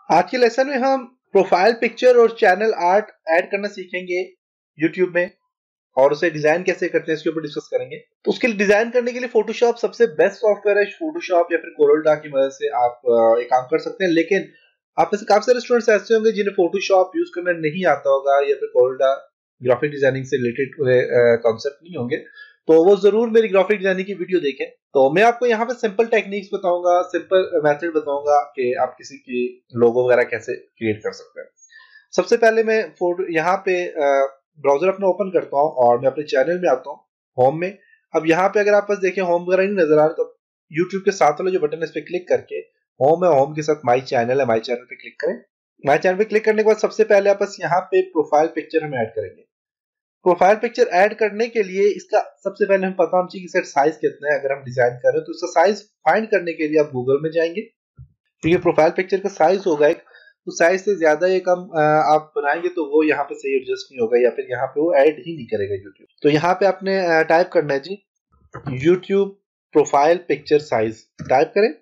आज के लेसन में हम प्रोफाइल पिक्चर और चैनल आर्ट ऐड करना सीखेंगे यूट्यूब में, और उसे डिजाइन कैसे करते हैं इसके ऊपर डिस्कस करेंगे। तो उसके लिए डिजाइन करने के लिए फोटोशॉप सबसे बेस्ट सॉफ्टवेयर है। फोटोशॉप या फिर कोरलड्रा की मदद से आप एक काम कर सकते हैं, लेकिन आप में से काफी सारे स्टूडेंट्स ऐसे होंगे जिन्हें फोटोशॉप यूज करना नहीं आता होगा या फिर कोरलड्रा ग्राफिक डिजाइनिंग से रिलेटेड कॉन्सेप्ट नहीं होंगे, तो वो जरूर मेरी ग्राफिक डिजाइनिंग की वीडियो देखें। तो मैं आपको यहाँ पे सिंपल टेक्निक्स बताऊंगा, सिंपल मेथड बताऊंगा कि आप किसी की लोगो वगैरह कैसे क्रिएट कर सकते हैं। सबसे पहले मैं फोटो यहाँ पे ब्राउजर अपना ओपन करता हूँ और मैं अपने चैनल में आता हूँ, होम में। अब यहाँ पे अगर आप पास देखें होम वगैरह नहीं नजर आ रहा, तो यूट्यूब के साथ वाला जो बटन है इस पर क्लिक करके होम है, होम के साथ माई चैनल है, माई चैनल पे क्लिक करें। माई चैनल पे क्लिक करने के बाद सबसे पहले आप बस यहाँ पे प्रोफाइल पिक्चर हम ऐड करेंगे। प्रोफाइल पिक्चर ऐड करने के लिए इसका सबसे पहले हम पता होना चाहिए कि इसका साइज कितना है। अगर हम डिजाइन कर रहे हैं तो इसका साइज फाइंड करने के लिए आप गूगल में जाएंगे, क्योंकि प्रोफाइल पिक्चर का साइज होगा एक, तो साइज से ज्यादा ये कम आप बनाएंगे तो वो यहाँ पे सही एडजस्ट नहीं होगा या फिर यहाँ पे वो ऐड ही नहीं करेगा यूट्यूब। तो यहाँ पे आपने टाइप करना है जी YouTube profile picture size, type करें।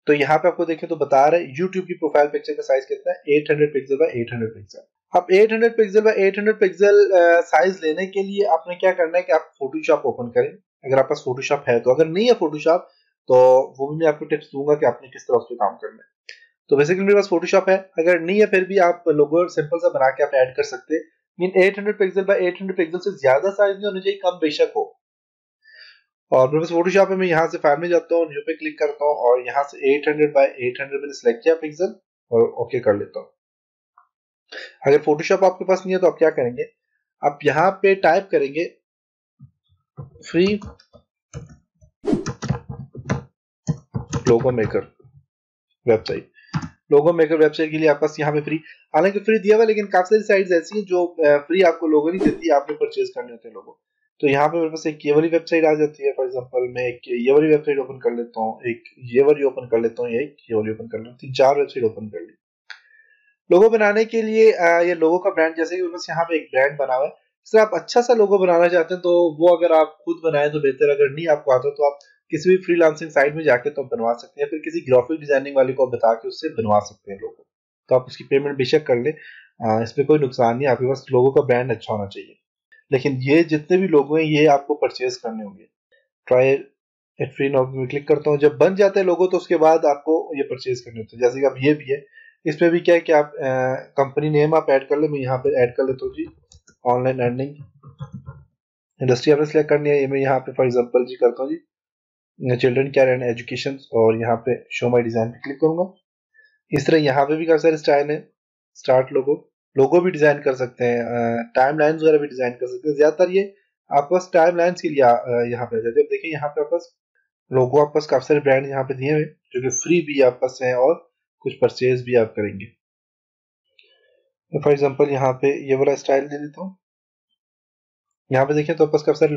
तो यहाँ पे आपको देखें तो बता रहा है यूट्यूब की प्रोफाइल पिक्चर का साइज कितना है, 800 पिक्सल बाय 800 पिक्सल। अब 800 पिक्सल बाय 800 पिक्सल साइज लेने के लिए आपने क्या करना है कि आप फोटोशॉप ओपन करें, अगर आपके पास फोटोशॉप है तो। अगर नहीं है फोटोशॉप तो वो भी मैं आपको टिप्स दूंगा कि आपने किस तरह उस पर काम करना है। तो बेसिकली मेरे पास फोटोशॉप है, अगर नहीं है फिर भी आप लोगो सिंपल सा बना के आप ऐड कर सकते हैं। मीन 800 पिक्सल बाय 800 पिक्सल से ज्यादा साइज नहीं होना चाहिए, कम बेशक हो। और मेरे पास फोटोशॉप है, मैं यहाँ से फाइल में जाता हूँ, न्यू पे क्लिक करता हूँ और यहाँ से 800 बाय 800 मैंने सिलेक्ट किया पिक्सल और ओके कर लेता हूँ। अगर फोटोशॉप आपके पास नहीं है तो आप क्या करेंगे, आप यहाँ पे टाइप करेंगे फ्री लोगो मेकर वेबसाइट। लोगो मेकर वेबसाइट के लिए आपके पास यहाँ पे फ्री, हालांकि फ्री दिया हुआ, लेकिन काफी सारी साइट्स ऐसी हैं जो फ्री आपको लोगो नहीं देती, आपने परचेज करने होते हैं लोगो। तो यहाँ पे मेरे पास एक ये वाली वेबसाइट आ जाती है। फॉर एग्जांपल मैं एक ये वाली वेबसाइट ओपन कर लेता हूँ, एक ये वाली ओपन कर लेता हूँ, एक ये वाली ओपन कर लेता हूँ, 4 वेबसाइट ओपन कर ली। लोगो बनाने के लिए ये लोगो का ब्रांड, जैसे कि मेरे पास यहाँ पे एक ब्रांड बना हुआ है, इससे आप अच्छा सा लोगो बनाना चाहते हैं तो वो अगर आप खुद बनाए तो बेहतर, अगर नहीं आपको आता तो आप किसी भी फ्रीलांसिंग साइट में जाके तो बनवा सकते हैं, फिर किसी ग्राफिक डिजाइनिंग वाले को बता के उससे बनवा सकते हैं लोगो। तो आप उसकी पेमेंट बेशक कर ले, इसमें कोई नुकसान नहीं, आपके पास लोगो का ब्रांड अच्छा होना चाहिए। लेकिन ये जितने भी लोगो हैं ये आपको परचेज करने होंगे। ट्राई एट फ्री नाउ में क्लिक करता हूँ, जब बन जाते हैं लोगो तो उसके बाद आपको ये परचेज करने होते हैं। जैसे कि अब ये भी है, इसमें भी क्या है कि आप कंपनी नेम आप ऐड कर ले, मैं यहाँ पे ऐड कर लेता हूँ जी ऑनलाइन अर्निंग इंडस्ट्री, आपने सेलेक्ट करनी है। ये मैं यहाँ पे फॉर एग्जांपल जी करता हूँ जी चिल्ड्रन केयर एंड एजुकेशन, और यहाँ पे शो माई डिजाइन पे क्लिक करूंगा। इस तरह यहाँ पे भी काफी सारे स्टाइल है, स्टार्ट लोगो, लोगो भी डिजाइन कर सकते हैं, टाइम लाइन्स वगैरह भी डिजाइन कर सकते हैं। ज्यादातर ये आपके पास टाइम लाइन्स के लिए यहाँ पे आ जाते हैं। देखिए यहाँ पे आपके पास लोगो, आपके पास काफी सारे ब्रांड यहाँ पे दिए हुए जो कि फ्री भी आपके पास है और कुछ परचेज भी आप करेंगे। फॉर एग्जांपल यहाँ पे ये वाला स्टाइल दे देता हूँ। यहाँ पे देखिए तो आपके पास काफी सारे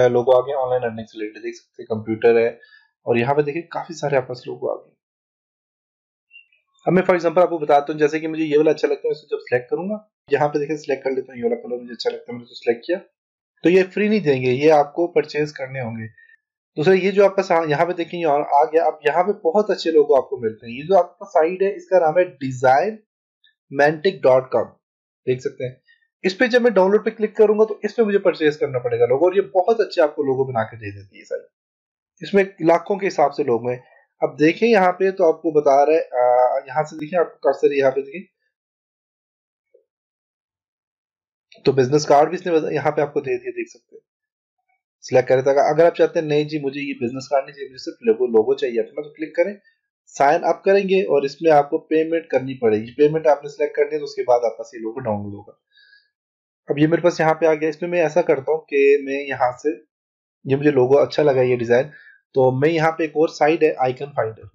लोगो आ गए ऑनलाइन अर्निंग से रिलेटेड, देख सकते हैं कंप्यूटर है, और यहाँ पे देखिए काफी सारे आपके पास लोगो आ गए। अब मैं फॉर एग्जांपल आपको बताता हूँ, जैसे कि मुझे ये वाला अच्छा लगता है, इसे जब सिलेक्ट करूंगा यहाँ पे देखिए सिलेक्ट कर लेता हूँ, ये वाला कलर मुझे अच्छा लगता है, मैंने तो सिलेक्ट किया। तो ये फ्री नहीं देंगे, ये आपको परचेज करने होंगे। दूसरा ये जो आपका यहाँ पे देखिए आ गया। अब यहाँ पे बहुत अच्छे लोगो आपको मिलते हैं। ये जो आपका साइट है इसका नाम है designmantic.com, देख सकते हैं। इस पे जब मैं डाउनलोड पे क्लिक करूंगा तो इसमें मुझे परचेज करना पड़ेगा लोगो, और ये बहुत अच्छे आपको लोगो बना के दे देती है साइट। इसमें लाखों के हिसाब से लोग हैं। अब देखिए यहाँ पे तो आपको बता रहा है, यहाँ से देखिए आपको कर्सर यहाँ पे देखिए तो बिजनेस कार्ड भी इसने यहाँ पे आपको दे दिया, देख सकते हैं। सिलेक्ट करें, अगर आप चाहते हैं नहीं जी मुझे ये बिजनेस कार्ड नहीं चाहिए, मुझे सिर्फ लोगो चाहिए अपना, तो क्लिक करें, साइन अप करेंगे और इसमें आपको पेमेंट करनी पड़ेगी। पेमेंट आपने सिलेक्ट करनी है तो उसके बाद आपका ये लोगो डाउनलोड होगा। अब ये मेरे पास यहाँ पे आ गया। इसमें मैं ऐसा करता हूँ कि मैं यहाँ से, ये मुझे लोगो अच्छा लगा ये डिजाइन, तो मैं यहाँ पे एक और साइट है आइकन फाइंडर,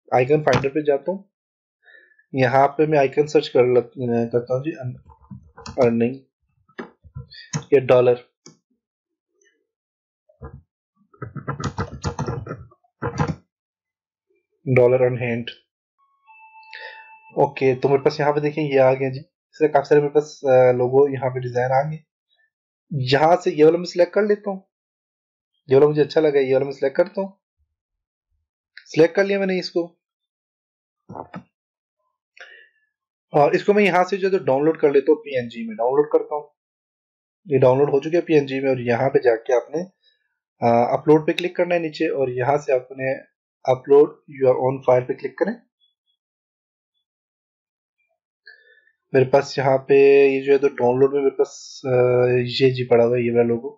आइकन फाइंडर पे जाता हूँ। यहाँ पे मैं आइकन सर्च करता हूँ जी अर्निंग या dollar, dollar on hand. Okay, तो मेरे पास यहाँ पे देखिए ये आ गया जी। इससे काफी सारे मेरे पास लोगो यहाँ पे डिजाइन आ गए। यहाँ से ये वाला मैं सिलेक्ट कर लेता हूँ, ये वाला मुझे अच्छा लगा, ये वाला मैं सिलेक्ट करता हूँ। सिलेक्ट कर लिया मैंने इसको। और इसको मैं यहाँ से जो है तो डाउनलोड कर लेता हूँ, पीएनजी में डाउनलोड करता हूँ। ये डाउनलोड हो चुका है पीएनजी में, और यहाँ पे जाके आपने अपलोड पे क्लिक करना है नीचे, और यहाँ से आपने अपलोड योर ओन फाइल पे क्लिक करें। मेरे पास यहाँ पे ये जो है तो डाउनलोड में मेरे पास ये जी पड़ा हुआ है, ये वाला लोगो।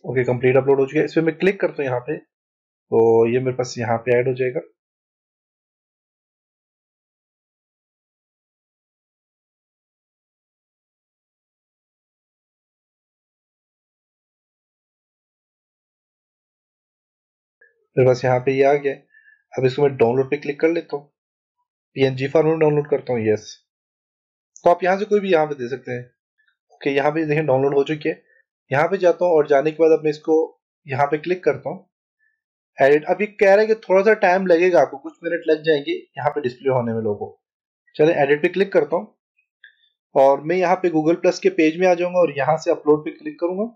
ओके, कंप्लीट अपलोड हो चुका है। इस पर मैं क्लिक करता हूँ यहाँ पे, तो ये मेरे पास यहाँ पे ऐड हो जाएगा। मेरे पास यहाँ पे ये आ गया। अब इसको मैं डाउनलोड पे क्लिक कर लेता हूँ, पीएनजी फॉर्मेट डाउनलोड करता हूँ, यस। तो आप यहाँ से कोई भी यहाँ पे दे सकते हैं। ओके, यहाँ पे देखें डाउनलोड हो चुकी है। यहाँ पे जाता हूँ और जाने के बाद अब मैं इसको यहाँ पे क्लिक करता हूँ, एडिट। अब ये कह रहा है कि थोड़ा सा टाइम लगेगा, आपको कुछ मिनट लग जाएंगे यहाँ पे डिस्प्ले होने में लोगो। चले एडिट पे क्लिक करता हूँ, और मैं यहाँ पे गूगल प्लस के पेज में आ जाऊंगा और यहाँ से अपलोड पे क्लिक करूंगा,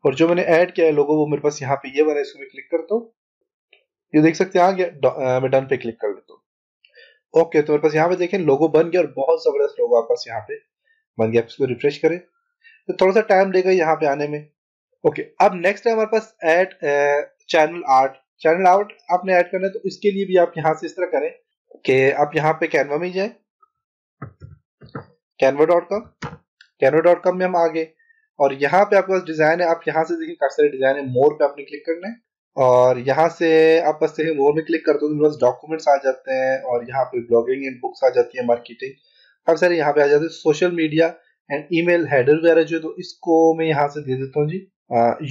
और जो मैंने ऐड किया है लोगो वो मेरे पास यहाँ पे ये वाला है, इसको मैं क्लिक करता हूँ। ये देख सकते हैं आ गया। मैं डन पे क्लिक कर लेता हूँ। ओके, तो मेरे पास यहाँ पे देखें लोगो बन गया, और बहुत जबरदस्त लोगो आपके पास यहाँ पे बन गया। इसको रिफ्रेश करें तो थोड़ा सा टाइम लेगा यहाँ पे आने में। ओके, अब नेक्स्ट है हमारे पास add channel art. Channel art आपने ऐड करना है, तो इसके लिए भी आप यहाँ से इस तरह करें कि आप यहाँ पे कैनवा में जाए, canva.com में हम आ गए, और यहाँ पे आपके पास डिजाइन है। आप यहाँ से देखिए काफी सारे डिजाइन है। मोर पे आपने क्लिक करना है, और यहाँ से आप बस देखिए मोर में क्लिक करते हो तो बस डॉक्यूमेंट्स आ जाते हैं, और यहाँ पे ब्लॉगिंग एंड बुक्स आ जाती है, मार्केटिंग काफी सारे यहाँ पे आ जाते हैं, social media and email header वगैरह जो, तो इसको मैं यहाँ से दे देता हूँ जी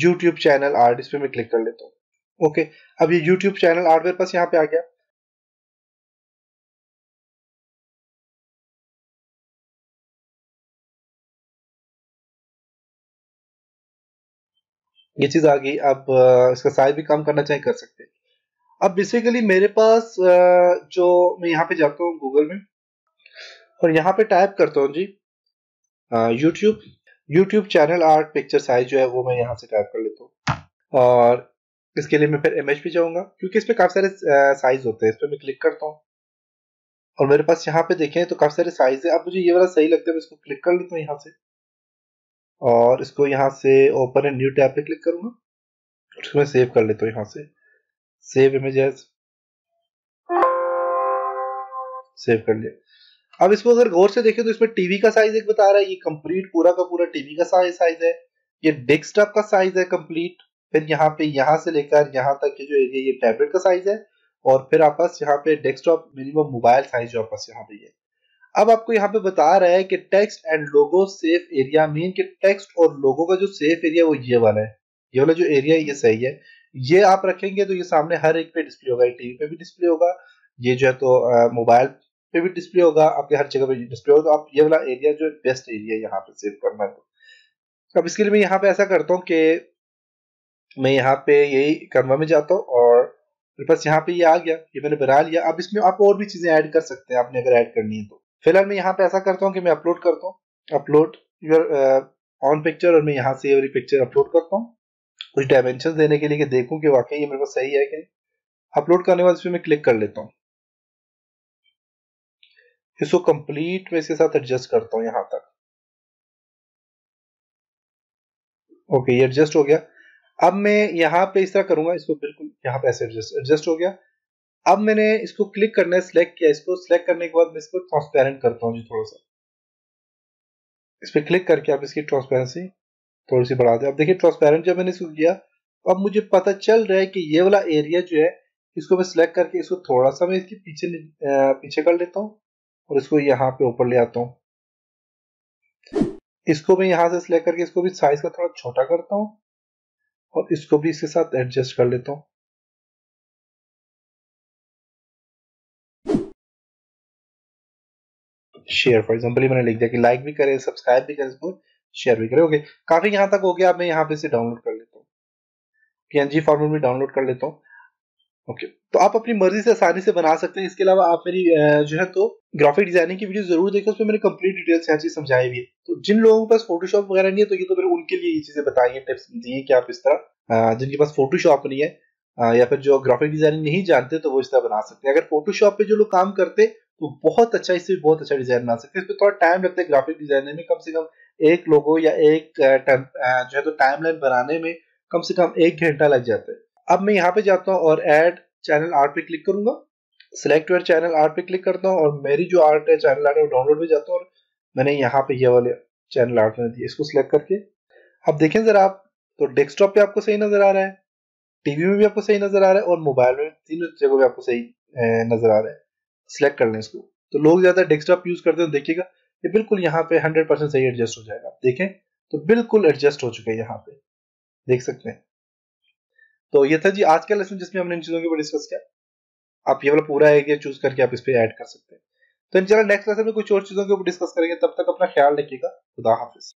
यूट्यूब चैनल आर्ट। इस पे मैं क्लिक कर लेता हूँ। ओके, अब ये यूट्यूब चैनल आर्ट मेरे पास यहाँ पे आ गया। ये चीज आ गई। अब इसका साइज भी कम करना चाहे कर सकते हैं। अब बेसिकली मेरे पास जो मैं यहाँ पे जाता हूँ गूगल में, और यहाँ पे टाइप करता हूँ जी YouTube YouTube channel art picture size जो है वो मैं यहाँ से टाइप कर लेता हूँ, और इसके लिए मैं फिर इमेज पे जाऊंगा, क्योंकि इस पे काफी सारे साइज होते हैं। इस पे मैं क्लिक करता हूँ, और मेरे पास यहाँ पे देखें तो काफी सारे साइज है। अब मुझे ये वाला सही लगता है, मैं इसको क्लिक कर लेता हूँ यहाँ से, और इसको यहाँ से ओपन एंड न्यू टैब पे क्लिक करूंगा, उसको मैं सेव कर लेता हूँ यहाँ से, सेव इमेजेस, सेव कर लिया। अब इसको अगर गौर से देखें तो इसमें टीवी का साइज एक बता रहा है, ये कंप्लीट पूरा का पूरा टीवी का साइज है। ये डेस्कटॉप का साइज है कंप्लीट। फिर यहाँ पे यहाँ से लेकर यहाँ तक के जो एरिया, ये टैबलेट का साइज है, और फिर आप पास यहाँ पे डेस्कटॉप मिनिमम मोबाइल साइज जो आप पास यहाँ पे है। अब आपको यहाँ पे बता रहा है कि text and logo safe area, mean कि टेक्स्ट और लोगो का जो सेफ एरिया वो ये वाला है, ये वाला जो एरिया है ये सही है। ये आप रखेंगे तो ये सामने हर एक पे डिस्प्ले होगा, टीवी पे भी डिस्प्ले होगा, ये जो है तो मोबाइल पे भी डिस्प्ले होगा, आपके हर जगह पे डिस्प्ले होगा। तो आप ये वाला एरिया जो बेस्ट एरिया यहाँ पे सेव करना है। तो अब इसके लिए मैं यहाँ पे ऐसा करता हूँ कि मैं यहाँ पे यही कर्मा में जाता हूँ, और मेरे पास यहाँ पे ये आ गया, ये मैंने बना लिया। अब इसमें आप और भी चीजें ऐड कर सकते हैं, आपने अगर ऐड करनी है तो। फिलहाल मैं यहाँ पे ऐसा करता हूँ कि मैं अपलोड करता हूँ, अपलोड योर ऑन पिक्चर, और मैं यहाँ से ये वाली पिक्चर अपलोड करता हूँ कुछ डायमेंशन देने के लिए कि देखूं कि वाकई ये मेरे पास सही है कि नहीं। अपलोड करने के बाद इसमें मैं क्लिक कर लेता हूँ, इसको कंप्लीट में इसके साथ एडजस्ट करता हूँ यहाँ तक। ओके, ये एडजस्ट हो गया। अब मैं यहाँ पे इस तरह करूंगा, इसको बिल्कुल यहाँ पे ऐसे एडजस्ट एडजस्ट हो गया। अब मैंने इसको क्लिक करना है, सिलेक्ट किया, इसको सिलेक्ट करने के बाद मैं इसको ट्रांसपेरेंट करता हूँ जी थोड़ा सा। इस पर क्लिक करके आप इसकी ट्रांसपेरेंसी थोड़ी सी बढ़ा दें। अब देखिए ट्रांसपेरेंट जब मैंने इसको किया, अब मुझे पता चल रहा है कि ये वाला एरिया जो है, इसको मैं सिलेक्ट करके इसको थोड़ा सा मैं इसके पीछे पीछे कर लेता हूँ, और इसको यहाँ पे ऊपर ले आता हूँ। इसको मैं यहाँ से सिलेक्ट करके इसको भी साइज का थोड़ा छोटा करता हूँ, और इसको भी इसके साथ एडजस्ट कर लेता हूँ। शेयर फॉर एग्जाम्पल मैंने लिख दिया कि लाइक भी करें, सब्सक्राइब भी करें, इसको शेयर भी करें। ओके, काफी यहाँ तक हो गया। अब मैं यहाँ पे से डाउनलोड कर लेता हूँ, पीएनजी फॉर्मेट में डाउनलोड कर लेता हूँ। ओके, तो आप अपनी मर्जी से आसानी से बना सकते हैं। इसके अलावा आप मेरी जो है तो ग्राफिक डिजाइनिंग की वीडियो जरूर देखें, उसमें मैंने कंप्लीट डिटेल्स हर चीज समझाई हुई है। तो जिन लोगों के पास फोटोशॉप वगैरह नहीं है, तो ये तो मैंने उनके लिए ये चीजें बताई हैं, टिप्स दी हैं कि आप इस तरह जिनके पास फोटोशॉप नहीं है या फिर जो ग्राफिक डिजाइनिंग नहीं जानते, तो वो इस तरह बना सकते हैं। अगर फोटोशॉप पे जो लोग काम करते तो बहुत अच्छा, इससे बहुत अच्छा डिजाइन बना सकते हैं। इसमें थोड़ा टाइम लगता है ग्राफिक डिजाइनर में, कम से कम एक लोगो या एक जो है तो टाइमलाइन बनाने में कम से कम 1 घंटा लग जाता है। अब मैं यहाँ पे जाता हूँ और ऐड चैनल आर्ट पे क्लिक करूंगा, सिलेक्ट योर चैनल आर्ट पे क्लिक करता हूँ और मेरी जो आर्ट है चैनल आर्ट है डाउनलोड में जाता हूँ और मैंने यहाँ पे ये वाले चैनल आर्ट में दिया, इसको सिलेक्ट करके अब देखें जरा आप, तो डेस्कटॉप पे आपको सही नजर आ रहा है, टीवी में भी आपको सही नजर आ रहा है और मोबाइल में तीनों जगह पे आपको सही नजर आ रहा है। सिलेक्ट कर लें इसको। तो लोग ज्यादा डेस्कटॉप यूज करते हैं, देखिएगा ये बिल्कुल यहाँ पे 100% सही एडजस्ट हो जाएगा। आप देखें तो बिल्कुल एडजस्ट हो चुका है, यहाँ पे देख सकते हैं। तो ये था जी आज का लेसन जिसमें हमने इन चीजों के ऊपर डिस्कस किया। आप ये वाला पूरा एरिया चूज करके आप इस पे ऐड कर सकते हैं। तो इंशाल्लाह नेक्स्ट लेसन में कुछ और चीजों के ऊपर डिस्कस करेंगे। तब तक अपना ख्याल रखिएगा। खुदा हाफिज।